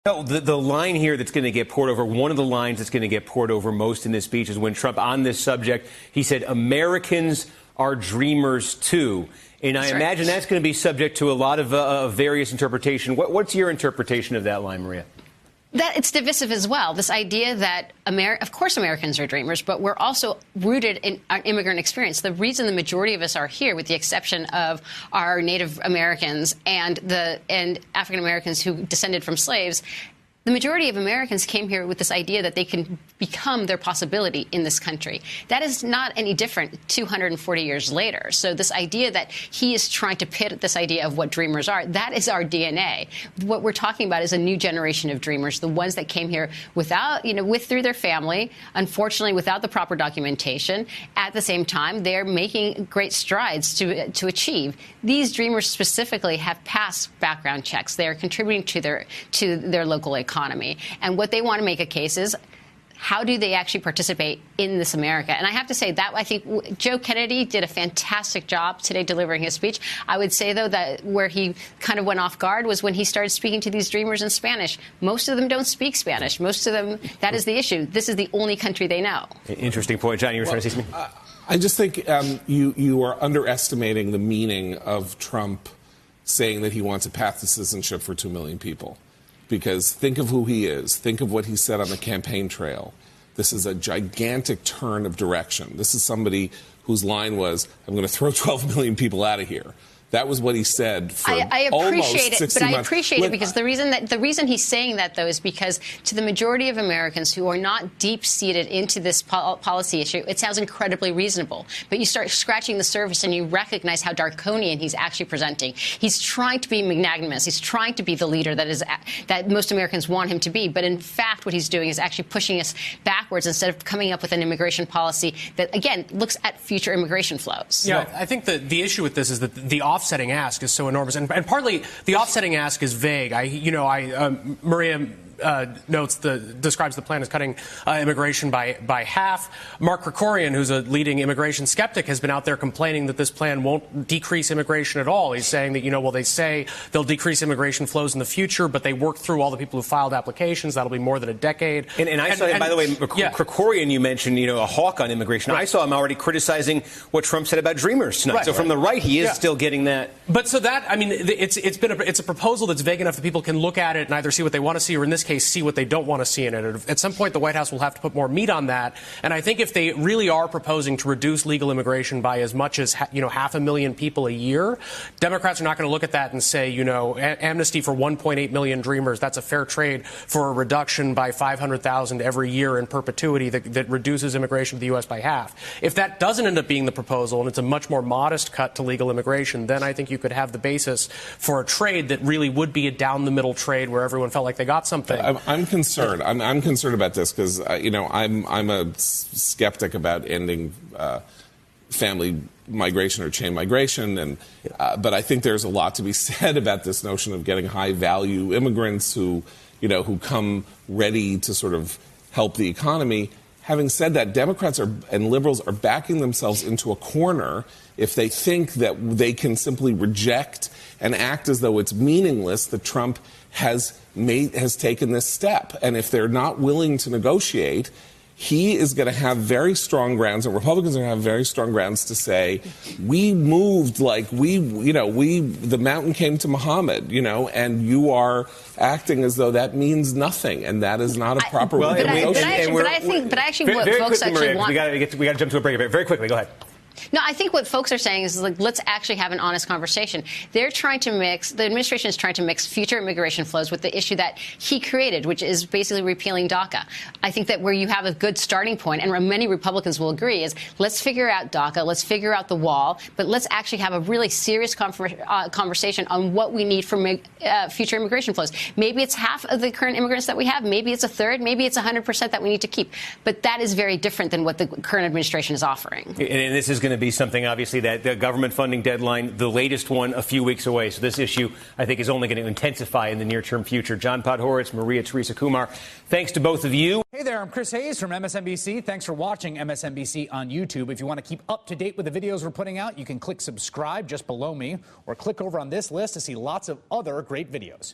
No, the line here that's going to get poured over, one of the lines that's going to get poured over most in this speech is when Trump, on this subject, he said, Americans are dreamers too. And I imagine that's going to be subject to a lot of various interpretation. What's your interpretation of that line, Maria? That it's divisive as well. This idea that, of course, Americans are dreamers, but we're also rooted in our immigrant experience. The reason the majority of us are here, with the exception of our Native Americans and African Americans who descended from slaves, the majority of Americans came here with this idea that they can become their possibility in this country. That is not any different 240 years later. So this idea that he is trying to pit this idea of what dreamers are, that is our DNA. What we're talking about is a new generation of dreamers, the ones that came here without, through their family, unfortunately without the proper documentation. At the same time, they're making great strides to achieve. These dreamers specifically have passed background checks. They are contributing to their local economy. And what they want to make a case is, how do they actually participate in this America? And I have to say that I think Joe Kennedy did a fantastic job today delivering his speech. I would say, though, that where he kind of went off guard was when he started speaking to these dreamers in Spanish. Most of them don't speak Spanish. Most of them, that is the issue. This is the only country they know. Interesting point. John, you were trying to say something? I just think you are underestimating the meaning of Trump saying that he wants a path to citizenship for 2 million people. Because think of who he is. Think of what he said on the campaign trail. This is a gigantic turn of direction. This is somebody whose line was, I'm going to throw 12 million people out of here. That was what he said for almost 60 months. But I appreciate it because the reason he's saying that, though, is because to the majority of Americans who are not deep-seated into this policy issue, it sounds incredibly reasonable. But you start scratching the surface and you recognize how draconian he's actually presenting. He's trying to be magnanimous. He's trying to be the leader that most Americans want him to be. But in fact, what he's doing is actually pushing us backwards instead of coming up with an immigration policy that, again, looks at future immigration flows. Yeah, I think the issue with this is that the offsetting ask is so enormous, and partly the offsetting ask is vague. Maria describes the plan as cutting immigration by half. Mark Krikorian, who's a leading immigration skeptic, has been out there complaining that this plan won't decrease immigration at all. He's saying that, they say they'll decrease immigration flows in the future, but they work through all the people who filed applications. That'll be more than a decade. And I saw him, by the way, Krikorian, you mentioned, a hawk on immigration. Right. I saw him already criticizing what Trump said about dreamers tonight. Right, so from the right, he is still getting that. But so that, it's a proposal that's vague enough that people can look at it and either see what they want to see or, in this case, see what they don't want to see in it. At some point, the White House will have to put more meat on that. And I think if they really are proposing to reduce legal immigration by as much as 500,000 people a year, Democrats are not going to look at that and say, amnesty for 1.8 million dreamers, that's a fair trade for a reduction by 500,000 every year in perpetuity that reduces immigration to the U.S. by half. If that doesn't end up being the proposal and it's a much more modest cut to legal immigration, then I think you could have the basis for a trade that really would be a down-the-middle trade where everyone felt like they got something. I'm concerned. I'm concerned about this because, I'm a skeptic about ending family migration or chain migration, but I think there's a lot to be said about this notion of getting high-value immigrants who come ready to sort of help the economy. Having said that, Democrats and liberals are backing themselves into a corner if they think that they can simply reject and act as though it's meaningless that Trump has taken this step. And if they're not willing to negotiate, he is going to have very strong grounds, and Republicans are going to have very strong grounds to say, we moved like the mountain came to Muhammad, and you are acting as though that means nothing, and that is not a proper way to negotiate. But actually, what folks actually want. We got to jump to a break. Very quickly, go ahead. No, I think what folks are saying is, let's actually have an honest conversation. The administration is trying to mix future immigration flows with the issue that he created, which is basically repealing DACA. I think that where you have a good starting point, and many Republicans will agree, is let's figure out DACA, let's figure out the wall, but let's actually have a really serious conversation on what we need for future immigration flows. Maybe it's half of the current immigrants that we have, maybe it's a third, maybe it's 100% that we need to keep. But that is very different than what the current administration is offering. And this is going to be something, obviously, that the government funding deadline, the latest one, a few weeks away. So this issue, I think, is only going to intensify in the near-term future. John Podhoretz, Maria Teresa Kumar, thanks to both of you. Hey there, I'm Chris Hayes from MSNBC. Thanks for watching MSNBC on YouTube. If you want to keep up to date with the videos we're putting out, you can click subscribe just below me or click over on this list to see lots of other great videos.